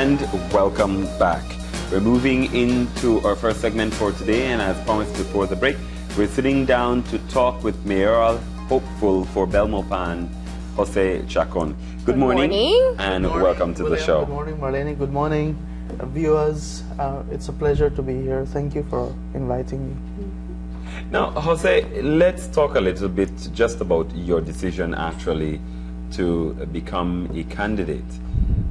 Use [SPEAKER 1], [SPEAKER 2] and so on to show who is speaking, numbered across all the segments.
[SPEAKER 1] And welcome back. We're moving into our first segment for today, and as promised before the break, we're sitting down to talk with Mayoral hopeful for Belmopan, Jose Chacon. Good morning. And
[SPEAKER 2] good morning,
[SPEAKER 1] welcome to the show.
[SPEAKER 2] Good morning, Marlene. Good morning, viewers. It's a pleasure to be here. Thank you for inviting me.
[SPEAKER 1] Now, Jose, let's talk a little bit just about your decision actually to become a candidate.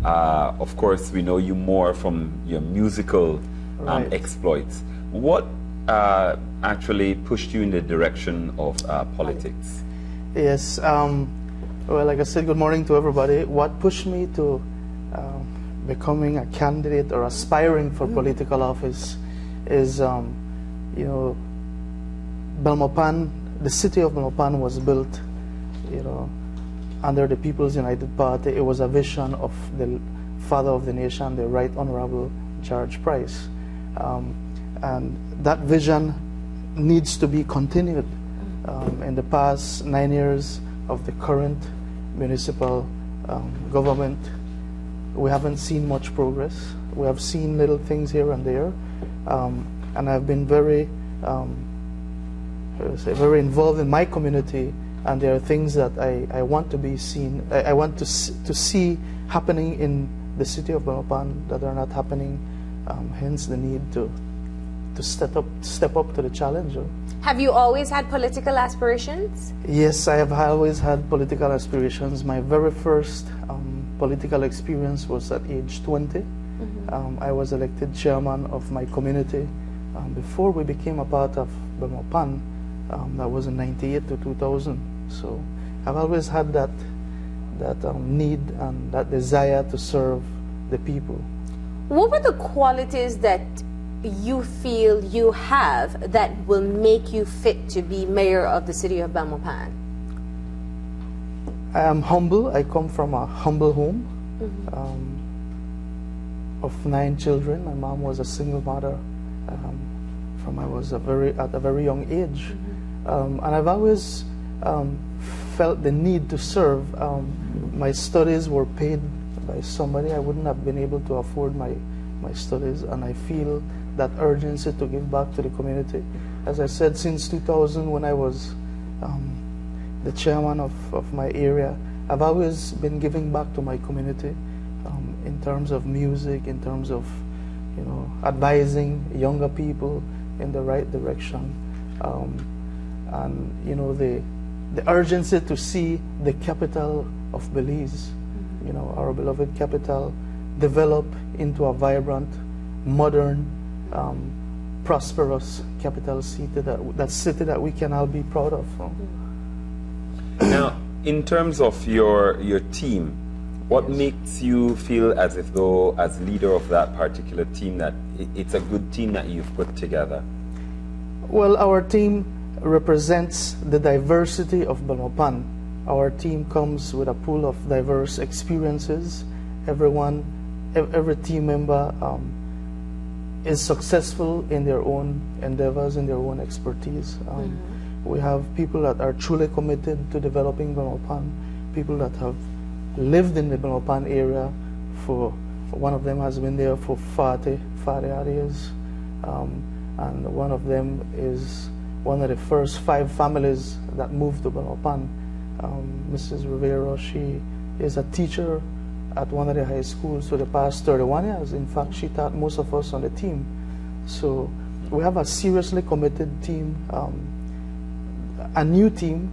[SPEAKER 1] Of course, we know you more from your musical exploits. What actually pushed you in the direction of politics?
[SPEAKER 2] Yes, well, like I said, good morning to everybody. What pushed me to becoming a candidate or aspiring for political office is, you know, Belmopan, the city of Belmopan was built, you know, under the People's United Party. It was a vision of the father of the nation, the Right Honorable George Price. And that vision needs to be continued. In the past 9 years of the current municipal government, we haven't seen much progress. We have seen little things here and there. And I've been very involved in my community, and there are things that I want to be seen. I want to see happening in the city of Belmopan that are not happening. Hence the need to step up to the challenge.
[SPEAKER 3] Have you always had political aspirations?
[SPEAKER 2] Yes, I have always had political aspirations. My very first political experience was at age 20. I was elected chairman of my community before we became a part of Belmopan. That was in 98 to 2000. So I've always had that need and that desire to serve the people.
[SPEAKER 3] What were the qualities that you feel you have that will make you fit to be mayor of the city of Belmopan?
[SPEAKER 2] I am humble. I come from a humble home of 9 children. My mom was a single mother from I was at a very young age. And I've always felt the need to serve. My studies were paid by somebody. I wouldn't have been able to afford my studies, and I feel that urgency to give back to the community. As I said, since 2000, when I was the chairman of my area, I've always been giving back to my community in terms of music, in terms of, you know, advising younger people in the right direction. And you know, the urgency to see the capital of Belize, you know, our beloved capital, develop into a vibrant, modern, prosperous capital city, that city that we can all be proud of.
[SPEAKER 1] Now, in terms of your team, what makes you feel as if though, as leader of that particular team, that it's a good team that you've put together?
[SPEAKER 2] Well, our team represents the diversity of Belmopan. Our team comes with a pool of diverse experiences. Every team member is successful in their own endeavors, in their own expertise. We have people that are truly committed to developing Belmopan, people that have lived in the Belmopan area for, one of them has been there for 40 odd years. And one of them is one of the first 5 families that moved to Belmopan. Mrs. Rivera, she is a teacher at one of the high schools for the past 31 years. In fact, she taught most of us on the team. So we have a seriously committed team, a new team.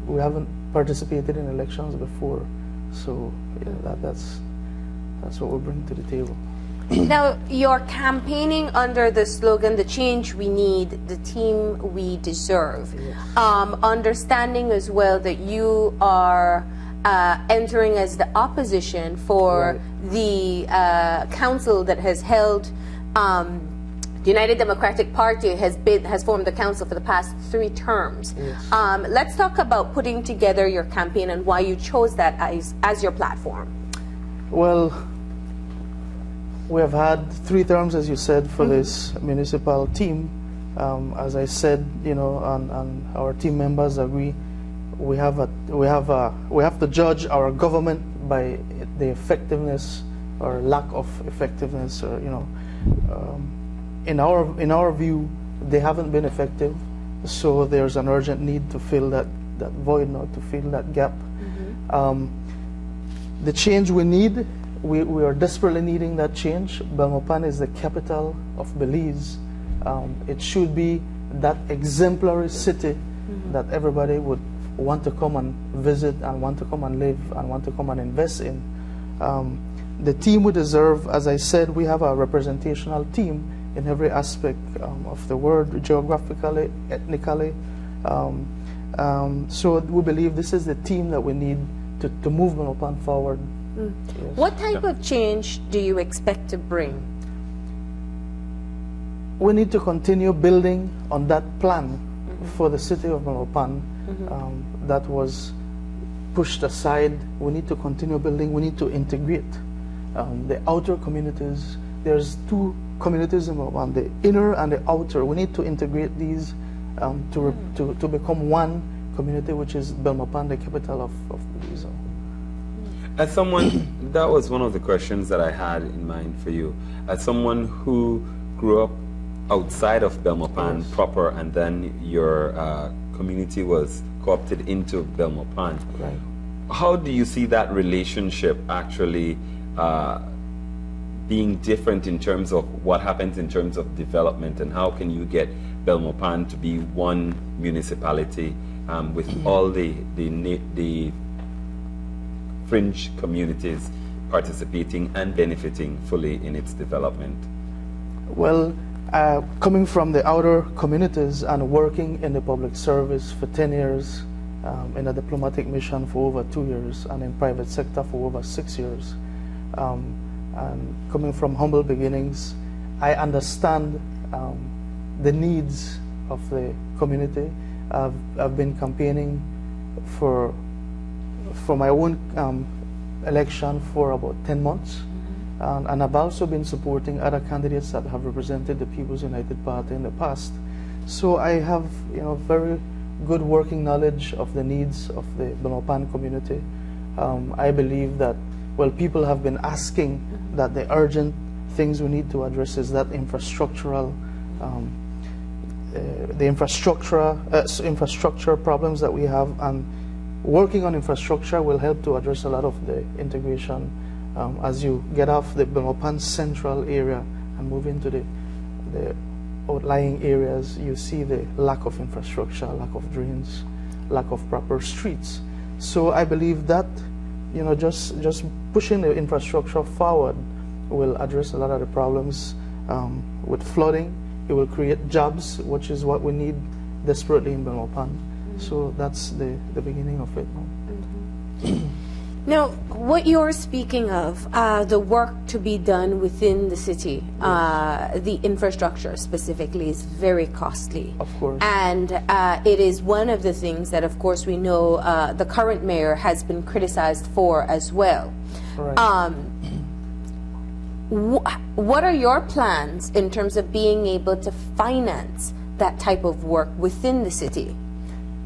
[SPEAKER 2] We haven't participated in elections before. So yeah, that's what we bring to the table.
[SPEAKER 3] Now, you're campaigning under the slogan, "The change we need, the team we deserve."
[SPEAKER 2] Yes.
[SPEAKER 3] Understanding as well that you are entering as the opposition for the council that has held, the United Democratic Party has formed the council for the past 3 terms.
[SPEAKER 2] Yes.
[SPEAKER 3] Let's talk about putting together your campaign and why you chose that as your platform.
[SPEAKER 2] Well, we have had 3 terms, as you said, for this municipal team. As I said, you know, and our team members agree, we have to judge our government by the effectiveness or lack of effectiveness, or in our view, they haven't been effective. So there's an urgent need to fill that void, to fill that gap. The change we need, we are desperately needing that change. Belmopan is the capital of Belize. It should be that exemplary city that everybody would want to come and visit and want to come and live and want to come and invest in. The team we deserve, as I said, we have a representational team in every aspect of the world, geographically, ethnically. So we believe this is the team that we need to move Belmopan forward. Yes.
[SPEAKER 3] What type of change do you expect to bring?
[SPEAKER 2] We need to continue building on that plan for the city of Belmopan that was pushed aside. We need to continue building. We need to integrate the outer communities. There's two communities in Belmopan, the inner and the outer. We need to integrate these to become one community, which is Belmopan, the capital of Belize.
[SPEAKER 1] As someone, that was one of the questions that I had in mind for you. As someone who grew up outside of Belmopan proper, and then your community was co-opted into Belmopan,
[SPEAKER 2] right.
[SPEAKER 1] How do you see that relationship actually being different in terms of what happens in terms of development, and how can you get Belmopan to be one municipality with all the fringe communities participating and benefiting fully in its development?
[SPEAKER 2] Well, coming from the outer communities and working in the public service for 10 years, in a diplomatic mission for over 2 years, and in private sector for over 6 years, and coming from humble beginnings, I understand the needs of the community. I've been campaigning for my own election for about 10 months. And I've also been supporting other candidates that have represented the People's United Party in the past. So I have, very good working knowledge of the needs of the Belmopan community. I believe that, people have been asking that the urgent things we need to address is that infrastructural, the infrastructure problems that we have, and working on infrastructure will help to address a lot of the integration. As you get off the Belmopan central area and move into the outlying areas, you see the lack of infrastructure, lack of drains, lack of proper streets. So I believe that, just pushing the infrastructure forward will address a lot of the problems with flooding. It will create jobs, which is what we need desperately in Belmopan. So that's the beginning of it now.
[SPEAKER 3] Now, what you're speaking of, the work to be done within the city, the infrastructure specifically, is very costly.
[SPEAKER 2] Of course.
[SPEAKER 3] And it is one of the things that, of course, we know the current mayor has been criticized for as well.
[SPEAKER 2] Right.
[SPEAKER 3] What are your plans in terms of being able to finance that type of work within the city?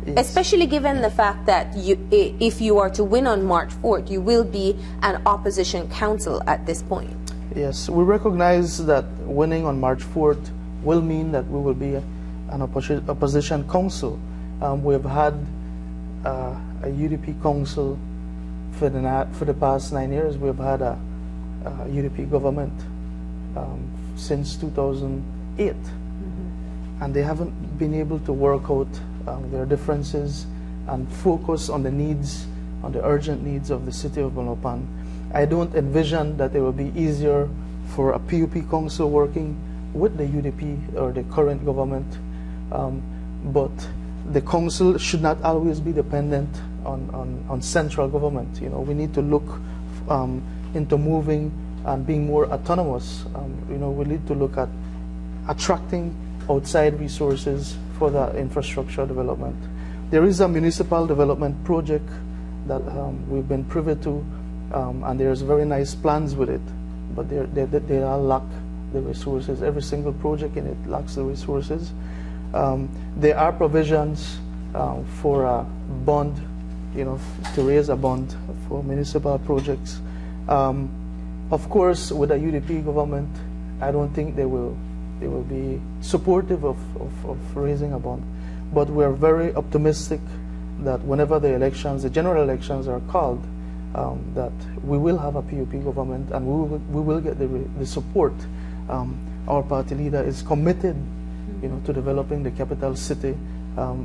[SPEAKER 3] Yes. Especially given the fact that if you are to win on March 4th, you will be an opposition council at this point.
[SPEAKER 2] Yes, we recognize that winning on March 4th will mean that we will be an opposition council. We've had a UDP council for the past 9 years. We've had a UDP government since 2008, and they haven't been able to work out their differences and focus on the needs, on the urgent needs of the city of Belmopan. I don't envision that it will be easier for a PUP council working with the UDP or the current government, but the council should not always be dependent on central government. We need to look into moving and being more autonomous. We need to look at attracting outside resources for the infrastructure development. There is a municipal development project that we've been privy to, and there's very nice plans with it, but they all lack the resources. Every single project in it lacks the resources. There are provisions for a bond, to raise a bond for municipal projects. Of course, with a UDP government, I don't think they will be supportive of raising a bond. But we're very optimistic that whenever the elections, the general elections are called, that we will have a PUP government and we will get the support. Our party leader is committed, to developing the capital city,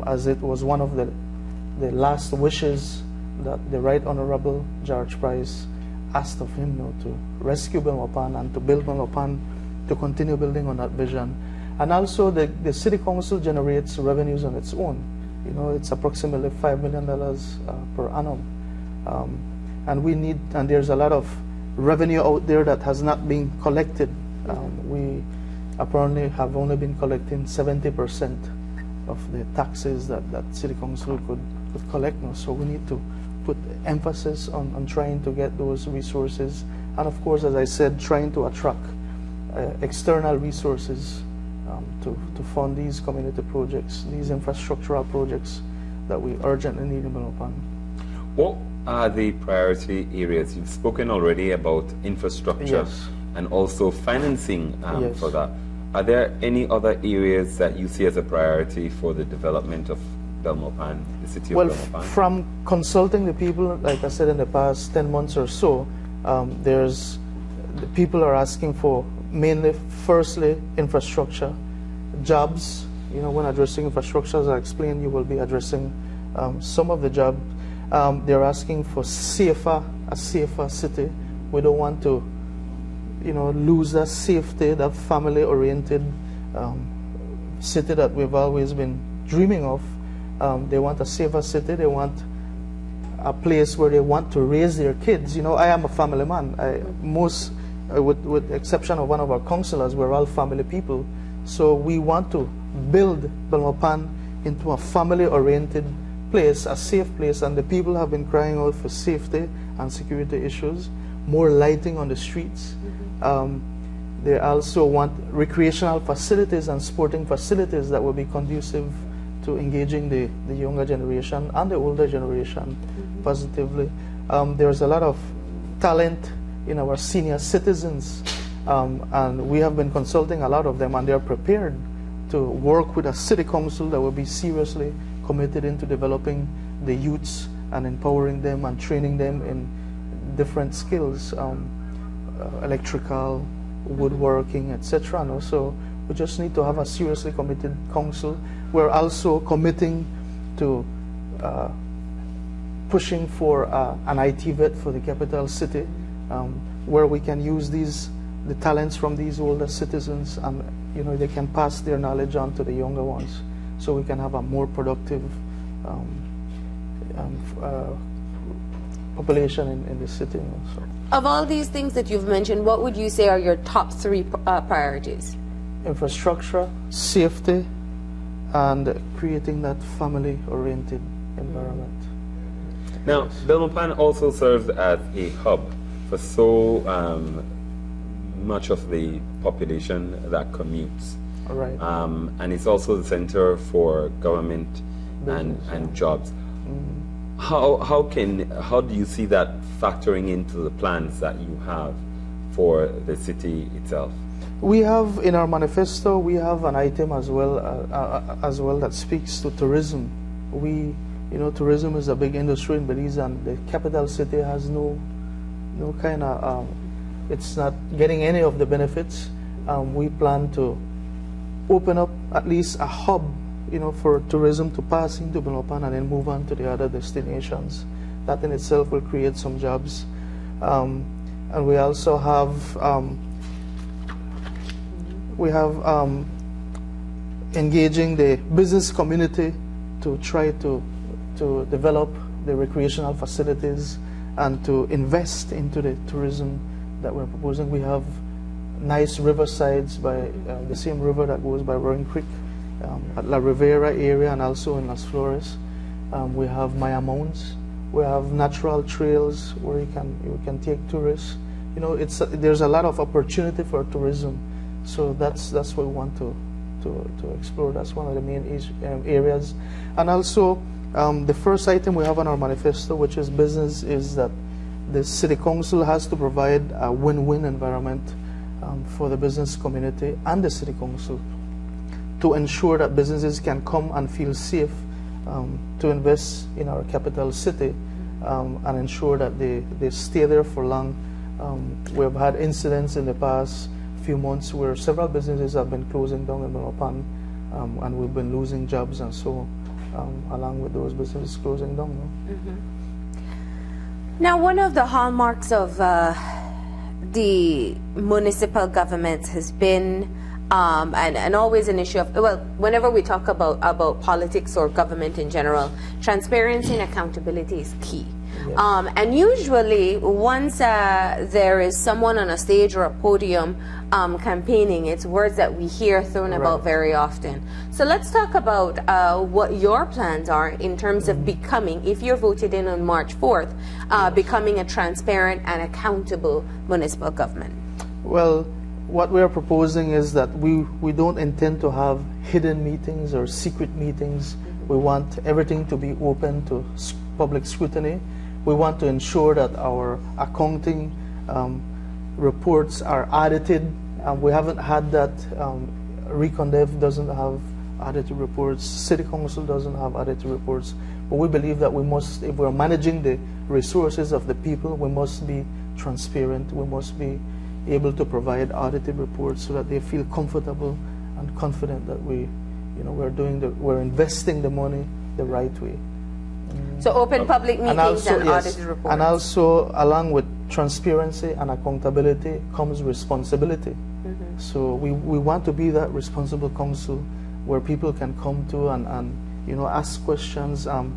[SPEAKER 2] as it was one of the last wishes that the Right Honorable George Price asked of him, to rescue Belmopan and to build Belmopan, to continue building on that vision. And also the city council generates revenues on its own. It's approximately $5 million per annum. And there's a lot of revenue out there that has not been collected. We apparently have only been collecting 70% of the taxes that city council could collect now. So we need to put emphasis on trying to get those resources. And of course, as I said, trying to attract external resources to fund these community projects, these infrastructural projects that we urgently need in Belmopan.
[SPEAKER 1] What are the priority areas? You've spoken already about infrastructure and also financing for that. Are there any other areas that you see as a priority for the development of Belmopan, the city of Belmopan?
[SPEAKER 2] Well, from consulting the people, like I said, in the past 10 months or so, the people are asking for mainly, firstly, infrastructure, jobs. When addressing infrastructure, as I explained, you will be addressing some of the jobs. They're asking for a safer city. We don't want to, lose that safety, that family-oriented city that we've always been dreaming of. They want a safer city. They want a place where they want to raise their kids. I am a family man. With the exception of one of our councillors, we're all family people. So we want to build Belmopan into a family-oriented place, a safe place, and the people have been crying out for safety and security issues, more lighting on the streets. They also want recreational facilities and sporting facilities that will be conducive to engaging the younger generation and the older generation positively. There's a lot of talent in our senior citizens, and we have been consulting a lot of them, and they're prepared to work with a city council that will be seriously committed into developing the youths and empowering them and training them in different skills, electrical, woodworking, etc. And also, we just need to have a seriously committed council. We're also committing to pushing for an IT vet for the capital city, where we can use the talents from these older citizens, and they can pass their knowledge on to the younger ones, so we can have a more productive population in the city. So.
[SPEAKER 3] Of all these things that you've mentioned, what would you say are your top three priorities?
[SPEAKER 2] Infrastructure, safety, and creating that family-oriented environment.
[SPEAKER 1] Now, Belmopan also serves as a hub for so much of the population that commutes.
[SPEAKER 2] Right.
[SPEAKER 1] And it's also the center for government and jobs. How do you see that factoring into the plans that you have for the city itself?
[SPEAKER 2] We have in our manifesto, we have an item as well that speaks to tourism. Tourism is a big industry in Belize, and the capital city has no kind of, it's not getting any of the benefits. We plan to open up at least a hub, for tourism to pass into Belmopan and then move on to the other destinations. That in itself will create some jobs. And we also have, engaging the business community to try to develop the recreational facilities and to invest into the tourism that we're proposing. We have nice riversides by the same river that goes by Roaring Creek, at La Rivera area, and also in Las Flores. We have Maya Mounds. We have natural trails where you can take tourists. There's a lot of opportunity for tourism, so that's what we want to explore. That's one of the main areas. And also, the first item we have on our manifesto, which is business, is that the City Council has to provide a win-win environment for the business community and the City Council to ensure that businesses can come and feel safe to invest in our capital city and ensure that they stay there for long. We have had incidents in the past few months where several businesses have been closing down in Belmopan, and we've been losing jobs and so along with those businesses closing down. No?
[SPEAKER 3] Now, one of the hallmarks of the municipal government has been, and always an issue of, well, whenever we talk about politics or government in general, transparency and accountability is key.
[SPEAKER 2] Yes.
[SPEAKER 3] And usually, once there is someone on a stage or a podium campaigning, it's words that we hear thrown about very often. So let's talk about what your plans are in terms of becoming, if you're voted in on March 4th, becoming a transparent and accountable municipal government.
[SPEAKER 2] Well, what we are proposing is that we don't intend to have hidden meetings or secret meetings. We want everything to be open to public scrutiny. We want to ensure that our accounting reports are audited. We haven't had that. Recondev doesn't have audited reports. City Council doesn't have audited reports. But we believe that we must, if we're managing the resources of the people, we must be transparent. We must be able to provide audited reports so that they feel comfortable and confident that we're investing the money the right way.
[SPEAKER 3] So open public meetings and audited reports.
[SPEAKER 2] And also, along with transparency and accountability comes responsibility. So we want to be that responsible council where people can come to and ask questions and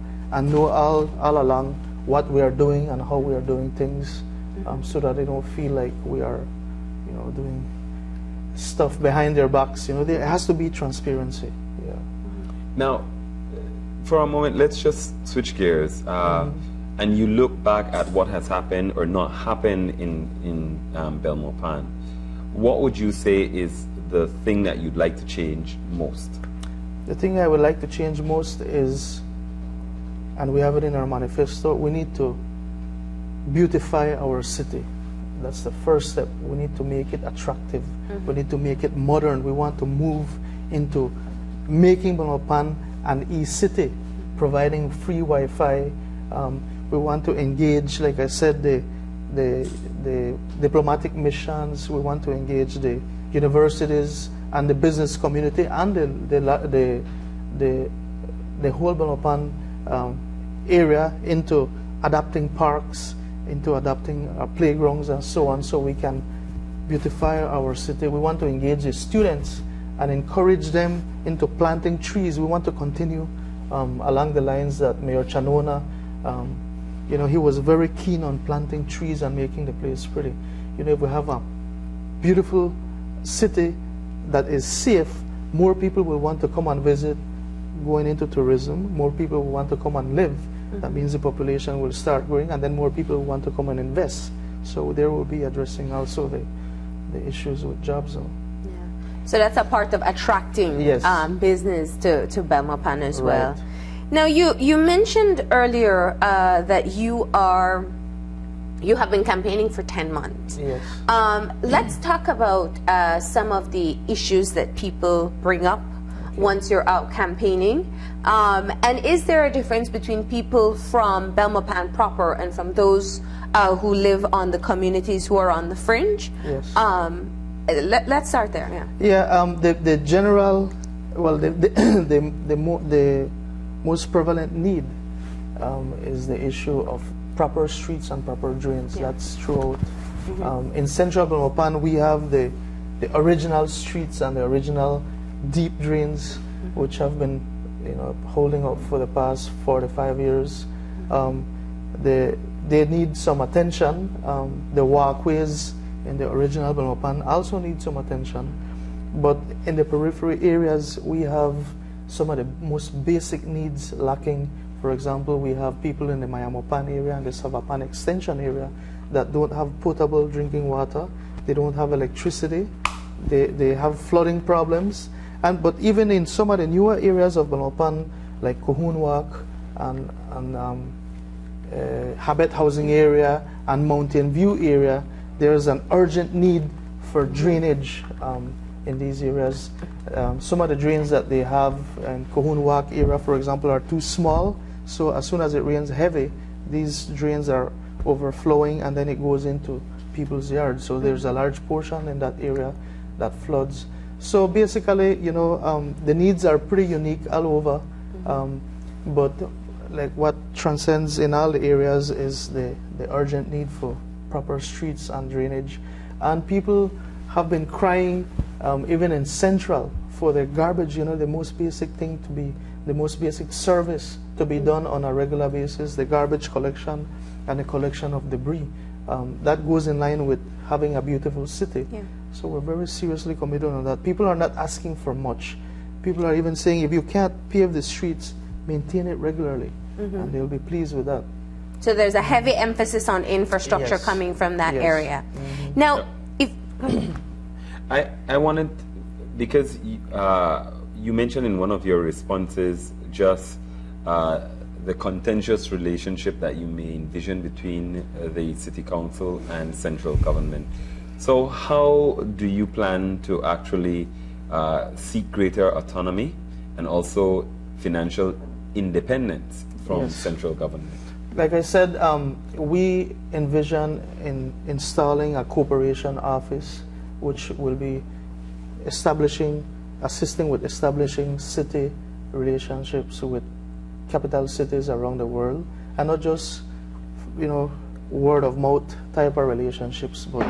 [SPEAKER 2] know all along what we are doing and how we are doing things, so that they don't feel like we are doing stuff behind their backs. There has to be transparency. Yeah.
[SPEAKER 1] Now, for a moment, let's just switch gears. And you look back at what has happened or not happened in Belmopan. What would you say is the thing that you'd like to change most?
[SPEAKER 2] The thing I would like to change most is, and we have it in our manifesto, we need to beautify our city. That's the first step. We need to make it attractive. We need to make it modern. We want to move into making Belmopan an e-city, providing free Wi-Fi. We want to engage, like I said, the diplomatic missions. We want to engage the universities and the business community and the whole Belmopan area into adapting parks, into adapting playgrounds and so on, so we can beautify our city. We want to engage the students and encourage them into planting trees. We want to continue along the lines that Mayor Chanona, he was very keen on planting trees and making the place pretty. If we have a beautiful city that is safe, more people will want to come and visit, going into tourism. More people will want to come and live. That means the population will start growing, and then more people will want to come and invest. So there will be addressing also the issues with jobs.
[SPEAKER 3] So that's a part of attracting business to Belmopan as well. Now, you mentioned earlier that you have been campaigning for 10 months.
[SPEAKER 2] Yes.
[SPEAKER 3] Let's talk about some of the issues that people bring up once you're out campaigning. And is there a difference between people from Belmopan proper and from those who live on the communities who are on the fringe?
[SPEAKER 2] Yes.
[SPEAKER 3] Let's start there.
[SPEAKER 2] The general, well, the most prevalent need is the issue of proper streets and proper drains. That's throughout. In central Belmopan, we have the original streets and the original deep drains, which have been holding up for the past 45 years. They need some attention. The walkways in the original Belmopan also need some attention. But in the periphery areas, we have some of the most basic needs lacking. For example, we have people in the Mayoral area and the Savapan extension area that don't have potable drinking water. They don't have electricity. They have flooding problems. But even in some of the newer areas of Belmopan, like Kohun Walk and Habit housing area and Mountain View area, there is an urgent need for drainage in these areas. Some of the drains that they have in Kohunwak area, for example, are too small. So as soon as it rains heavy, these drains are overflowing and then it goes into people's yards. So there's a large portion in that area that floods. So basically, you know, the needs are pretty unique all over. But like what transcends in all the areas is the urgent need for proper streets and drainage. And people have been crying, even in Central, for the garbage, you know, the most basic thing to be, the most basic service to be done on a regular basis, the garbage collection and the collection of debris. That goes in line with having a beautiful city.
[SPEAKER 3] Yeah.
[SPEAKER 2] So we're very seriously committed on that. People are not asking for much. People are even saying, if you can't pave the streets, maintain it regularly, and they'll be pleased with that.
[SPEAKER 3] So there's a heavy emphasis on infrastructure
[SPEAKER 2] Yes.
[SPEAKER 3] coming from that
[SPEAKER 2] Yes.
[SPEAKER 3] area. Now, if
[SPEAKER 1] I wanted, because you mentioned in one of your responses just the contentious relationship that you may envision between the city council and central government. So how do you plan to actually seek greater autonomy and also financial independence from
[SPEAKER 2] Yes.
[SPEAKER 1] central government?
[SPEAKER 2] Like I said, we envision installing a cooperation office which will be assisting with establishing city relationships with capital cities around the world, and not just, you know, word of mouth type of relationships, but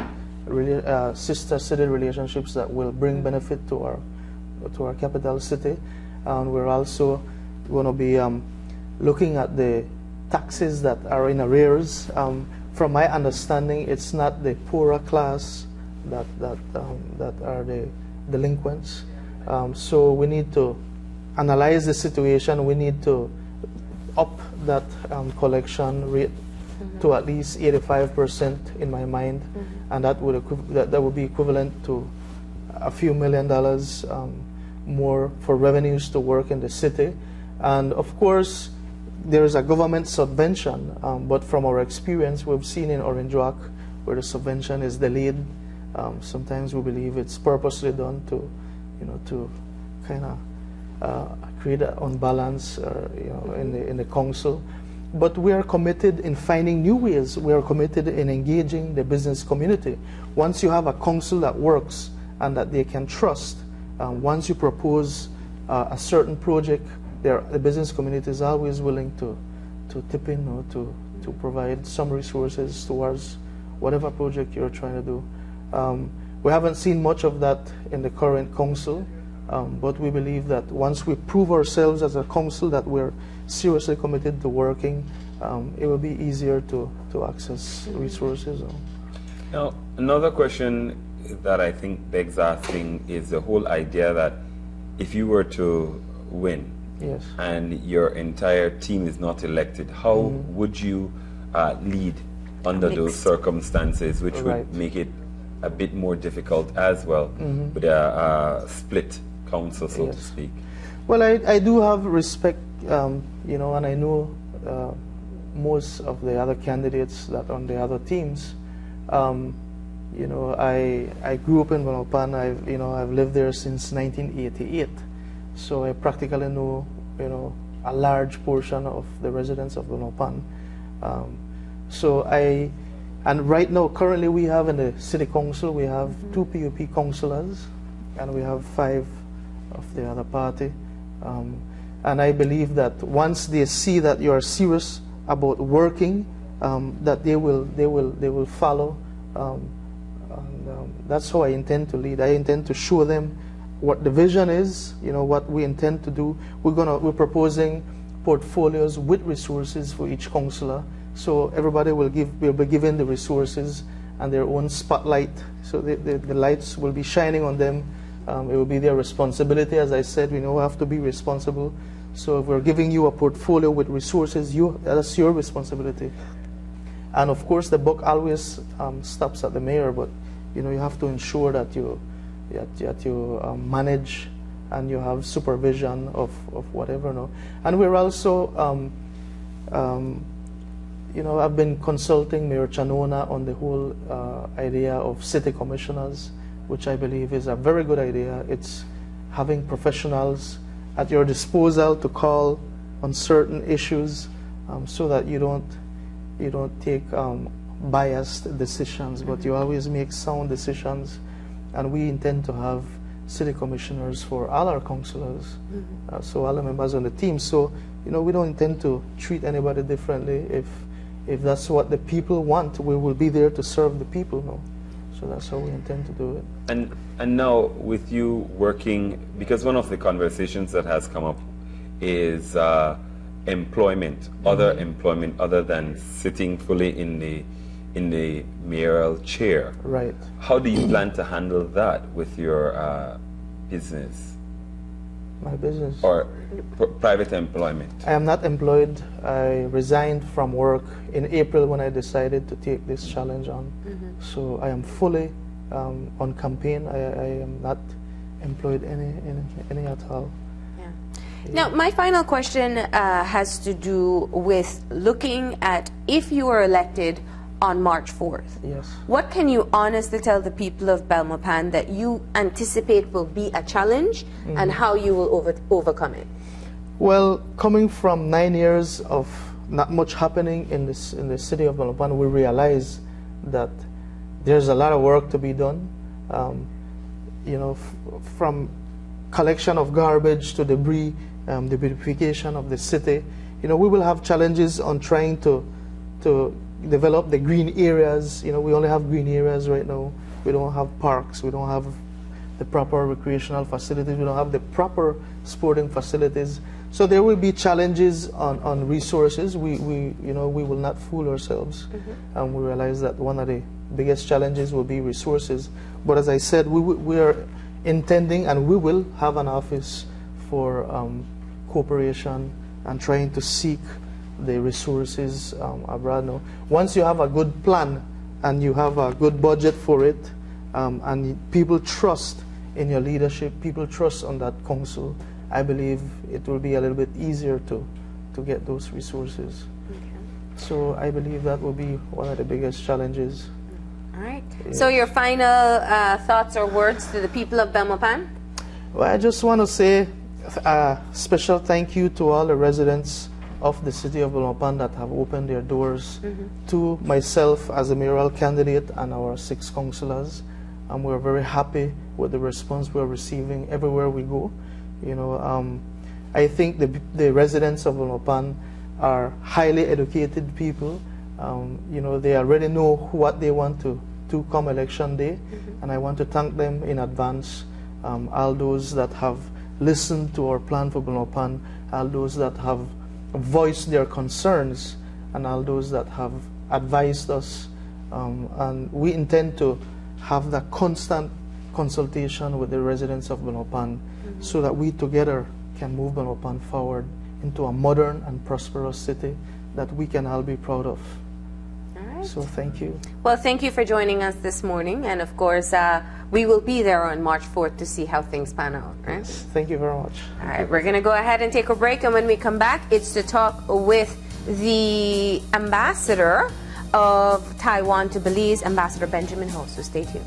[SPEAKER 2] really sister city relationships that will bring benefit to our capital city. And we're also going to be looking at the taxes that are in arrears. From my understanding, it's not the poorer class that are the delinquents. So we need to analyze the situation. We need to up that collection rate to at least 85% in my mind, and that would be equivalent to a few $1 million more for revenues to work in the city. And of course, there is a government subvention, but from our experience, we've seen in Orange Rock where the subvention is delayed. Sometimes we believe it's purposely done to, you know, to kind of create an unbalance, you know, in the council. But we are committed in finding new ways. We are committed in engaging the business community. Once you have a council that works and that they can trust, once you propose a certain project, the business community is always willing to tip in or to provide some resources towards whatever project you're trying to do. We haven't seen much of that in the current council, but we believe that once we prove ourselves as a council that we're seriously committed to working, it will be easier to access resources.
[SPEAKER 1] Now, another question that I think begs asking is the whole idea that if you were to win,
[SPEAKER 2] Yes.
[SPEAKER 1] and your entire team is not elected, how would you lead under those circumstances, which
[SPEAKER 2] Right.
[SPEAKER 1] would make it a bit more difficult as well with a split council, so to
[SPEAKER 2] Yes.
[SPEAKER 1] speak?
[SPEAKER 2] Well, I do have respect, you know, and I know most of the other candidates that on the other teams. You know, I grew up in Belmopan. I've lived there since 1988, so I practically know, you know, a large portion of the residents of Belmopan. And right now, currently, we have in the city council, we have 2 PUP councillors, and we have 5 of the other party. And I believe that once they see that you are serious about working, that they will follow. That's how I intend to lead. I intend to show them what the vision is, you know, what we intend to do. We're proposing portfolios with resources for each councillor. So everybody will be given the resources and their own spotlight. So the lights will be shining on them. It will be their responsibility. As I said, we know we have to be responsible. So if we're giving you a portfolio with resources, that's your responsibility. And of course, the buck always stops at the mayor, but you know, you have to ensure that you manage and you have supervision of whatever. No? And we're also, you know, I've been consulting Mayor Chanona on the whole idea of city commissioners, which I believe is a very good idea. It's having professionals at your disposal to call on certain issues, so that you don't take biased decisions, but you always make sound decisions. And we intend to have city commissioners for all our councillors, so all the members on the team. So, you know, we don't intend to treat anybody differently. If that's what the people want, we will be there to serve the people. No, so that's how we intend to do it.
[SPEAKER 1] And now with you working, because one of the conversations that has come up is employment, other employment other than sitting fully in the mayoral chair.
[SPEAKER 2] Right.
[SPEAKER 1] How do you plan to handle that with your business?
[SPEAKER 2] My business?
[SPEAKER 1] Or private employment?
[SPEAKER 2] I am not employed. I resigned from work in April when I decided to take this challenge on. So I am fully on campaign. I am not employed any at all.
[SPEAKER 3] Now, my final question has to do with looking at if you are elected on March 4th.
[SPEAKER 2] Yes.
[SPEAKER 3] What can you honestly tell the people of Belmopan that you anticipate will be a challenge and how you will overcome it?
[SPEAKER 2] Well, coming from 9 years of not much happening in the city of Belmopan, we realize that there's a lot of work to be done. You know, from collection of garbage to debris, the beautification of the city. You know, we will have challenges on trying to develop the green areas. You know, we only have green areas right now. We don't have parks. We don't have the proper recreational facilities. We don't have the proper sporting facilities. So there will be challenges on resources. We will not fool ourselves. And we realize that one of the biggest challenges will be resources. But as I said, we are intending, and we will have an office for cooperation and trying to seek the resources abroad now. Once you have a good plan and you have a good budget for it, and people trust in your leadership, people trust on that council, I believe it will be a little bit easier to get those resources. So I believe that will be one of the biggest challenges.
[SPEAKER 3] All right. So your final thoughts or words to the people of Belmopan?
[SPEAKER 2] Well, I just want to say a special thank you to all the residents of the city of Belmopan that have opened their doors to myself as a mayoral candidate and our 6 councillors. And we're very happy with the response we're receiving everywhere we go. You know, I think the residents of Belmopan are highly educated people. You know, they already know what they want to do come election day, and I want to thank them in advance. All those that have listened to our plan for Belmopan, all those that have voiced their concerns, and all those that have advised us. And we intend to have that constant consultation with the residents of Belmopan, so that we together can move Belmopan forward into a modern and prosperous city that we can all be proud of.
[SPEAKER 3] All right.
[SPEAKER 2] So thank you.
[SPEAKER 3] Well, thank you for joining us this morning, and of course we will be there on March 4th to see how things pan out, right?
[SPEAKER 2] Yes, thank you very much.
[SPEAKER 3] All right, we're going to go ahead and take a break, and when we come back, it's to talk with the ambassador of Taiwan to Belize, Ambassador Benjamin Ho, so stay tuned.